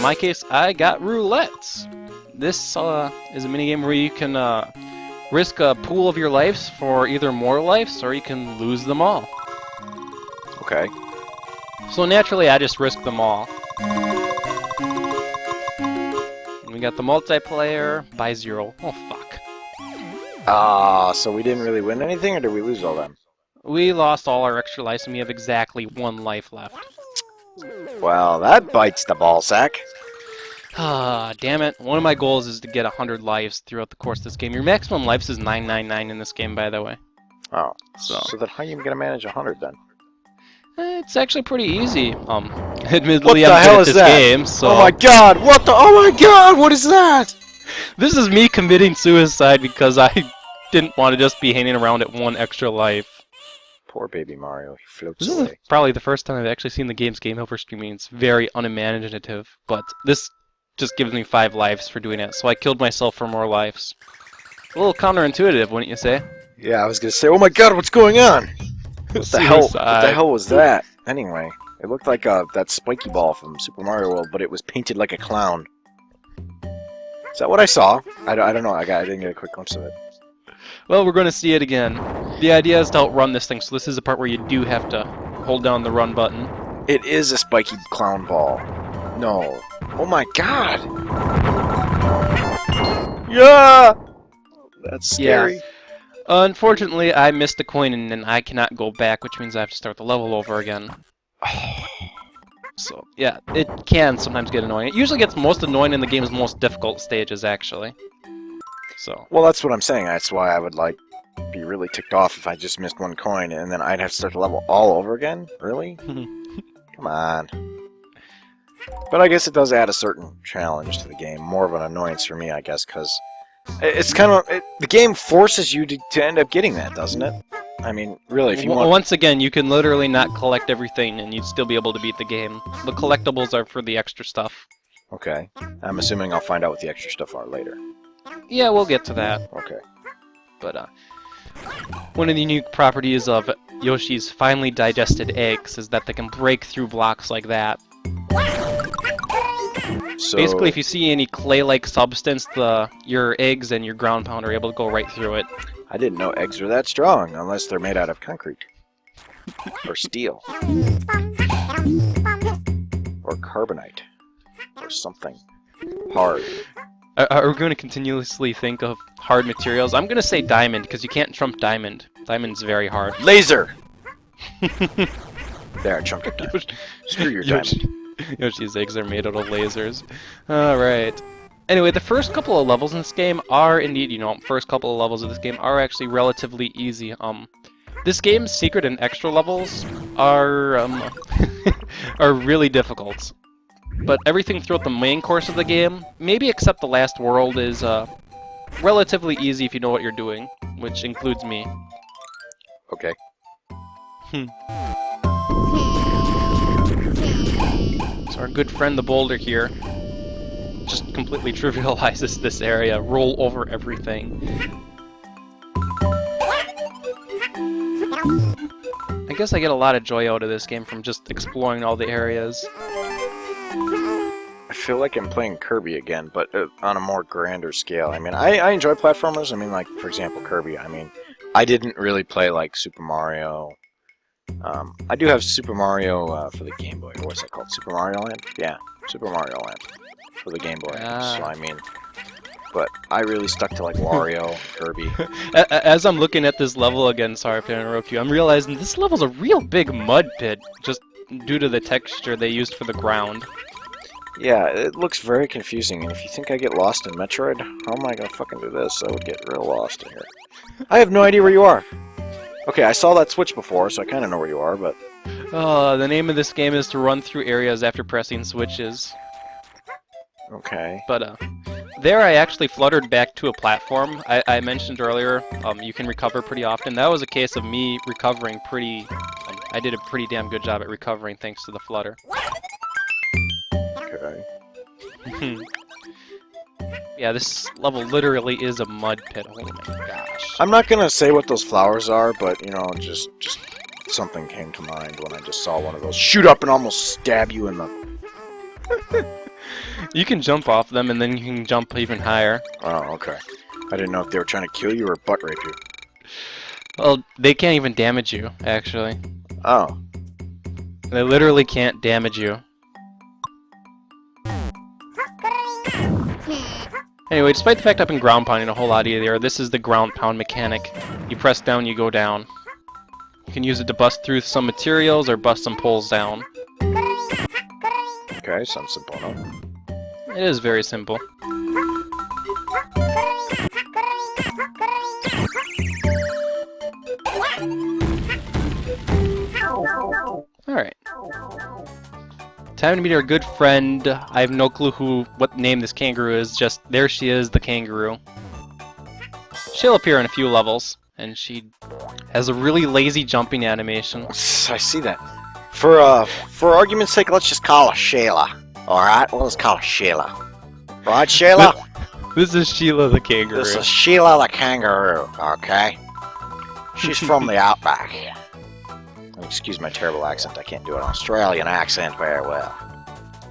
my case, I got roulette. This is a minigame where you can risk a pool of your lives for either more lives, or you can lose them all. Okay. So naturally, I just risked them all. And we got the multiplayer by 0. Oh, fuck. So we didn't really win anything, or did we lose all them? We lost all our extra lives, and we have exactly 1 life left. Well, that bites the ball sack. Ah, damn it. One of my goals is to get 100 lives throughout the course of this game. Your maximum lives is 999 in this game, by the way. Oh, so then how are you gonna manage 100 then? It's actually pretty easy. Admittedly, What the I'm hell good at is this that? game, so... Oh my god, what the... Oh my god, what is that? This is me committing suicide because I didn't want to just be hanging around at 1 extra life. Poor baby Mario, he floats This is away. probably the first time I've actually seen the game's game over streaming. It's very unimaginative, but this just gives me 5 lives for doing it, so I killed myself for more lives. A little counterintuitive, wouldn't you say? Yeah, I was gonna say, oh my god, what's going on? What the hell was that? Anyway, it looked like that spiky ball from Super Mario World, but it was painted like a clown. Is that what I saw? I don't know, I didn't get a quick glimpse of it. Well, we're going to see it again. The idea is to outrun this thing, so this is a part where you do have to hold down the run button. It is a spiky clown ball. No. Oh my god! Yeah! That's scary. Yeah. Unfortunately, I missed a coin and then I cannot go back, which means I have to start the level over again. So, yeah, it can sometimes get annoying. It usually gets most annoying in the game's most difficult stages, actually. So. Well, that's what I'm saying. That's why I would, like, be really ticked off if I just missed 1 coin and then I'd have to start the level all over again? Really? Come on. But I guess it does add a certain challenge to the game. More of an annoyance for me, I guess, because it's kind of... the game forces you to end up getting that, doesn't it? I mean, really, if you want... Once again, you can literally not collect everything and you'd still be able to beat the game. The collectibles are for the extra stuff. Okay. I'm assuming I'll find out what the extra stuff are later. Yeah, we'll get to that. Okay. But, one of the unique properties of Yoshi's finely digested eggs is that they can break through blocks like that. So... Basically, if you see any clay-like substance, your eggs and your ground pound are able to go right through it. I didn't know eggs are that strong, unless they're made out of concrete. Or steel. Or carbonite. Or something hard. Are we going to continuously think of hard materials? I'm going to say diamond, because you can't trump diamond. Diamond's very hard. Laser! There, I trumped up diamond. Screw your diamond. Yoshi's eggs are made out of lasers. Alright. Anyway, the first couple of levels in this game are indeed, first couple of levels of this game are actually relatively easy. This game's secret and extra levels are, are really difficult. But everything throughout the main course of the game, maybe except the last world, is relatively easy if you know what you're doing, which includes me. Okay. So our good friend the boulder here just completely trivializes this area, roll over everything. I guess I get a lot of joy out of this game from just exploring all the areas. I feel like I'm playing Kirby again, but on a more grander scale. I mean, I enjoy platformers. I mean, like, for example, Kirby. I mean, I didn't really play, like, Super Mario. I do have Super Mario for the Game Boy. What's that called? Super Mario Land? Yeah, Super Mario Land for the Game Boy. So, I mean... But I really stuck to, like, Wario, Kirby. As I'm looking at this level again, sorry if I interrupt you, I'm realizing this level's a real big mud pit, just due to the texture they used for the ground. Yeah, it looks very confusing, and if you think I get lost in Metroid, how am I gonna fucking do this? I would get real lost in here. I have no idea where you are! Okay, I saw that switch before, so I kinda know where you are, but... The name of this game is to run through areas after pressing switches. Okay. But, there I actually fluttered back to a platform. I mentioned earlier, you can recover pretty often. That was a case of me recovering pretty... I did a pretty damn good job at recovering thanks to the flutter. Okay. Yeah, this level literally is a mud pit. Oh my gosh. I'm not gonna say what those flowers are, but, you know, just something came to mind when I just saw one of those shoot up and almost stab you in the... You can jump off them, and then you can jump even higher. Oh, okay. I didn't know if they were trying to kill you or butt rape you. Well, they can't even damage you, actually. Oh. They literally can't damage you. Anyway, despite the fact I've been ground pounding a whole lot easier, this is the ground pound mechanic. You press down, you go down. You can use it to bust through some materials or bust some poles down. Okay, sounds simple enough. It is very simple. Alright. Time to meet our good friend. I have no clue what name this kangaroo is, just there she is, the kangaroo. She'll appear in a few levels, and she has a really lazy jumping animation. I see that. For argument's sake, let's just call her Sheila. Alright? Let's call her Sheila. Right, Sheila? This is Sheila the kangaroo. This is Sheila the kangaroo, okay? She's from the outback. Excuse my terrible accent, I can't do an Australian accent very well.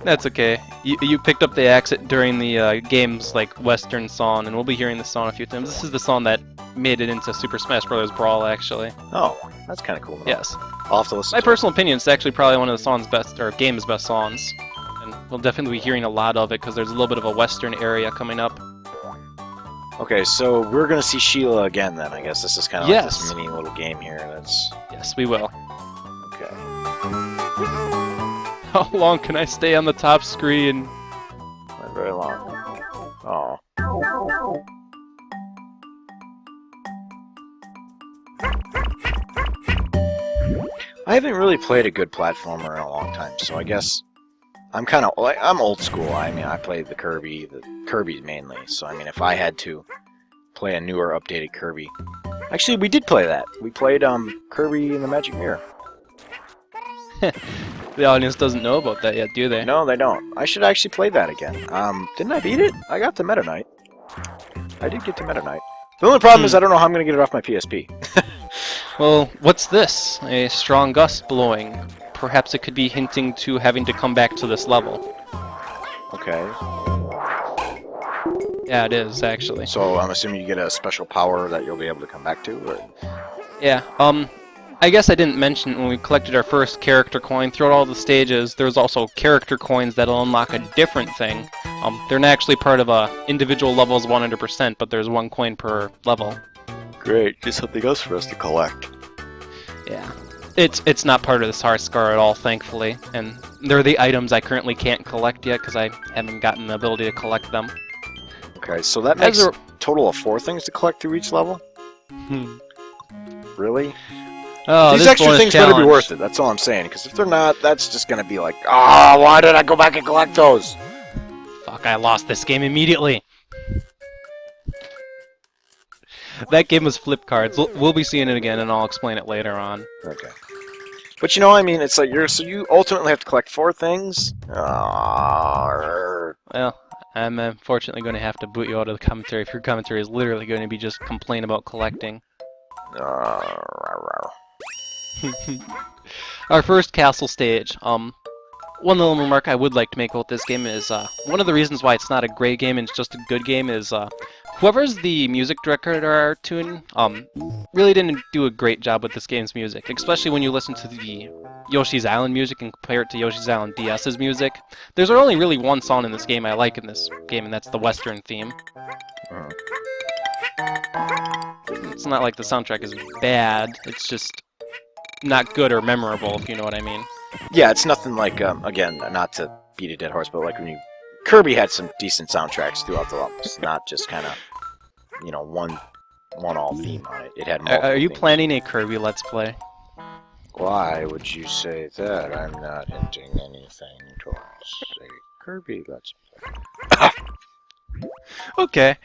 That's okay. You picked up the accent during the game's like Western song, and we'll be hearing this song a few times. This is the song that made it into Super Smash Bros. Brawl, actually. Oh, that's kind of cool. Yes. I'll have to listen My to personal opinion, it's actually probably one of the song's best, or game's best songs. And we'll definitely be hearing a lot of it, because there's a little bit of a Western area coming up. Okay, so we're gonna see Sheila again then, I guess. This is kind of like this mini little game here that's... Yes, we will. Okay. How long can I stay on the top screen? Not very long. Oh. I haven't really played a good platformer in a long time, so I guess I'm kind of I'm old school. I mean, I played the Kirby mainly. So I mean, if I had to play a newer, updated Kirby, actually, we did play that. We played Kirby and the Magic Mirror. The audience doesn't know about that yet, do they? No, they don't. I should actually play that again. Didn't I beat it? I got to Meta Knight. I did get to Meta Knight. The only problem is I don't know how I'm going to get it off my PSP. Well, what's this? A strong gust blowing. Perhaps it could be hinting to having to come back to this level. Okay. Yeah, it is, actually. So I'm assuming you get a special power that you'll be able to come back to? Or... Yeah, I guess I didn't mention when we collected our first character coin, throughout all the stages, there's also character coins that'll unlock a different thing. They're not actually part of individual levels 100%, but there's one coin per level. Great, just something else for us to collect. Yeah. It's not part of this hard scar at all, thankfully, and they're the items I currently can't collect yet because I haven't gotten the ability to collect them. Okay, so that makes a total of 4 things to collect through each level? Really? Oh, these extra things better be worth it, that's all I'm saying, because if they're not, that's just going to be like, ah, why did I go back and collect those? Fuck, I lost this game immediately. That game was flip cards. We'll be seeing it again, and I'll explain it later on. Okay. But you know, I mean, it's like so you ultimately have to collect 4 things? Well, I'm unfortunately going to have to boot you out of the commentary if your commentary is literally going to be just complain about collecting. Our first castle stage. One little remark I would like to make about this game is one of the reasons why it's not a great game and it's just a good game is whoever's the music director tune really didn't do a great job with this game's music, especially when you listen to the Yoshi's Island music and compare it to Yoshi's Island DS's music. There's only really one song in this game I like in this game, and that's the Western theme. It's not like the soundtrack is bad, it's just not good or memorable, if you know what I mean. Yeah, it's nothing like, again, not to beat a dead horse, but like when Kirby had some decent soundtracks throughout the levels, not just kind of, you know, one all theme on it. It had multiple Are you themes. planning a Kirby Let's Play? Why would you say that? I'm not hinting anything towards a Kirby Let's Play. Okay.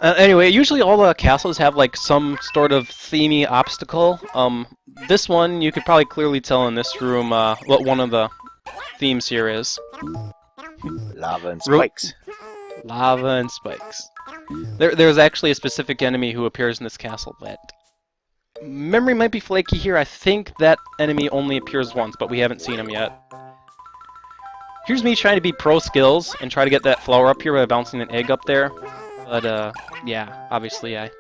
Anyway, usually all the castles have like some sort of themey obstacle. This one you could probably clearly tell in this room what one of the themes here is. Lava and spikes. Lava and spikes. There's actually a specific enemy who appears in this castle that... Memory might be flaky here. I think that enemy only appears once, but we haven't seen him yet. Here's me trying to be pro skills and try to get that flower up here by bouncing an egg up there. But, yeah, obviously I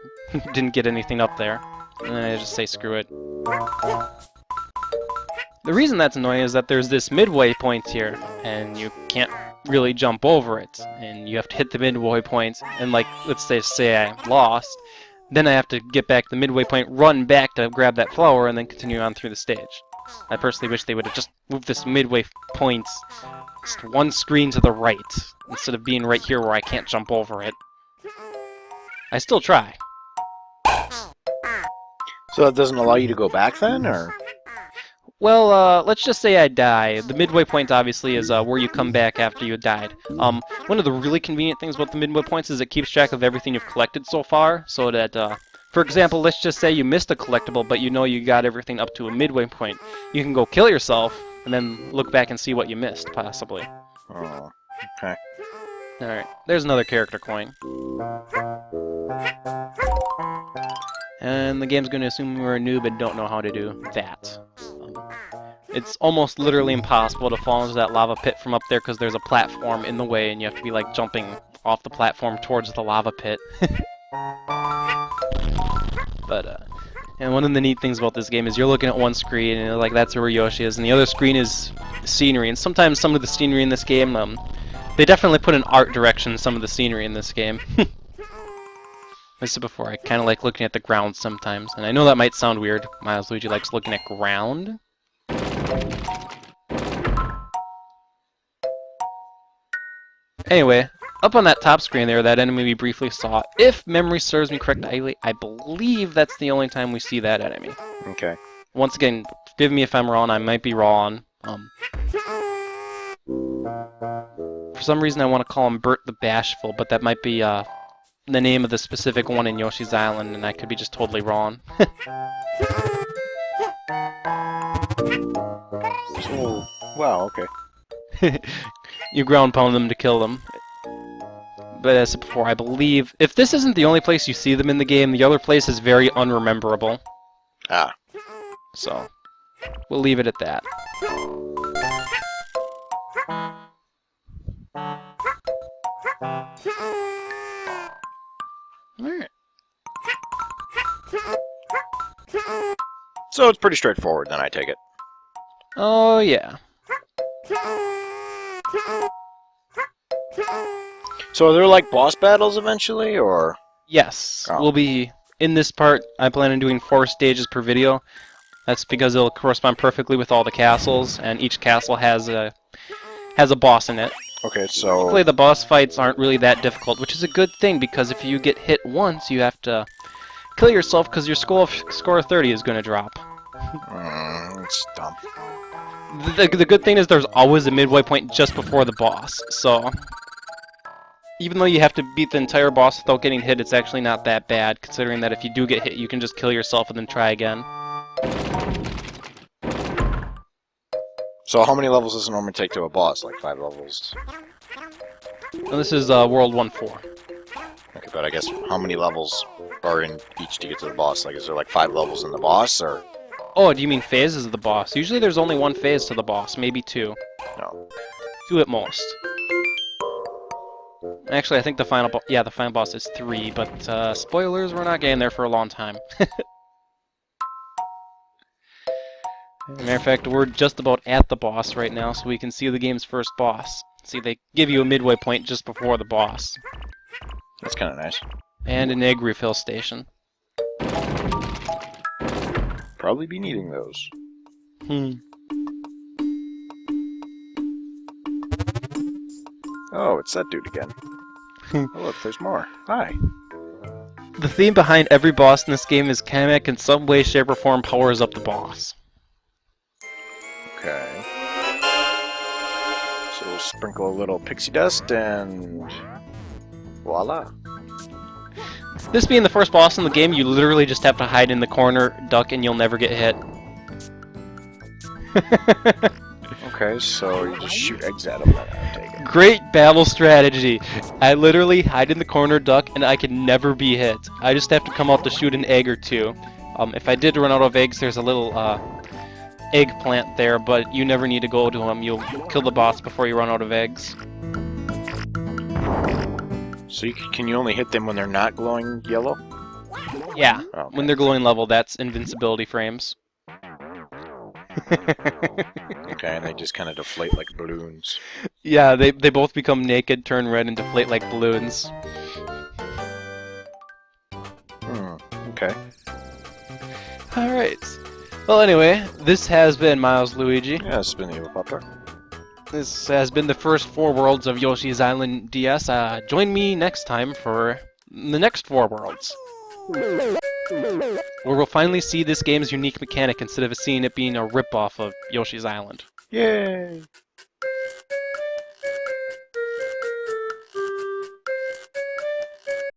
didn't get anything up there. And then I just say screw it. The reason that's annoying is that there's this midway point here, and you can't really jump over it. And you have to hit the midway point, and like, let's say I lost, then I have to get back to the midway point, run back to grab that flower, and then continue on through the stage. I personally wish they would have just moved this midway point just one screen to the right, instead of being right here where I can't jump over it. I still try. So that doesn't allow you to go back then, or? Well, let's just say I die. The midway point, obviously, is where you come back after you died. One of the really convenient things about the midway points is it keeps track of everything you've collected so far, so that, for example, let's just say you missed a collectible, but you know you got everything up to a midway point. You can go kill yourself, and then look back and see what you missed, possibly. Oh, okay. Alright, there's another character coin. And the game's going to assume we're a noob and don't know how to do that. It's almost literally impossible to fall into that lava pit from up there because there's a platform in the way and you have to be like jumping off the platform towards the lava pit. But, and one of the neat things about this game is you're looking at one screen and like that's where Yoshi is, and the other screen is scenery. And sometimes some of the scenery in this game, they definitely put an art direction in some of the scenery in this game. I said before, I kind of like looking at the ground sometimes, and I know that might sound weird. Miles Luigi likes looking at ground. Anyway, up on that top screen there, that enemy we briefly saw, if memory serves me correctly, I believe that's the only time we see that enemy. Okay. Once again, forgive me if I'm wrong, I might be wrong. For some reason I want to call him Bert the Bashful, but that might be, the name of the specific one in Yoshi's Island, and I could be just totally wrong. So, wow, okay. You ground pound them to kill them. But as I said before, I believe if this isn't the only place you see them in the game, the other place is very unrememberable. Ah. So, we'll leave it at that. Alright. So it's pretty straightforward, then I take it. Oh, yeah. So are there like boss battles eventually, or? Yes. Oh. We'll be, in this part, I plan on doing 4 stages per video. That's because it'll correspond perfectly with all the castles, and each castle has a boss in it. Okay, so... Hopefully the boss fights aren't really that difficult, which is a good thing, because if you get hit once, you have to kill yourself, because your score of 30 is going to drop. it's dumb. The good thing is there's always a midway point just before the boss, so... Even though you have to beat the entire boss without getting hit, it's actually not that bad, considering that if you do get hit, you can just kill yourself and then try again. So how many levels does it normally take to a boss? Like 5 levels? Well, this is World 1-4. Okay, but I guess how many levels are in each to get to the boss? Like, is there like 5 levels in the boss, or? Oh, do you mean phases of the boss? Usually there's only 1 phase to the boss, maybe 2. No. 2 at most. Actually, I think the final boss is 3, but spoilers, we're not getting there for a long time. Matter of fact, we're just about at the boss right now, so we can see the game's first boss. See, they give you a midway point just before the boss. That's kind of nice. And an egg refill station. Probably be needing those. Oh, it's that dude again. Oh, look, there's more. Hi. The theme behind every boss in this game is Kamek in some way, shape, or form powers up the boss. Okay. So we'll sprinkle a little pixie dust and voila. This being the first boss in the game, you literally just have to hide in the corner, duck, and you'll never get hit. Okay, so you just shoot eggs at him, then I take it. Great battle strategy! I literally hide in the corner, duck, and I can never be hit. I just have to come out to shoot an egg or two. If I did run out of eggs, there's a little eggplant there, but you never need to go to him. You'll kill the boss before you run out of eggs. So can you only hit them when they're not glowing yellow? Yeah, Okay. when they're glowing level, that's invincibility frames. Okay, and they just kind of deflate like balloons. Yeah, they both become naked, turn red, and deflate like balloons. Okay. Alright. Well, anyway, this has been Miles Luigi. Yeah, it's been the Evil Puppet. This has been the first 4 worlds of Yoshi's Island DS. Join me next time for the next 4 worlds, where we'll finally see this game's unique mechanic instead of seeing it being a rip-off of Yoshi's Island. Yay!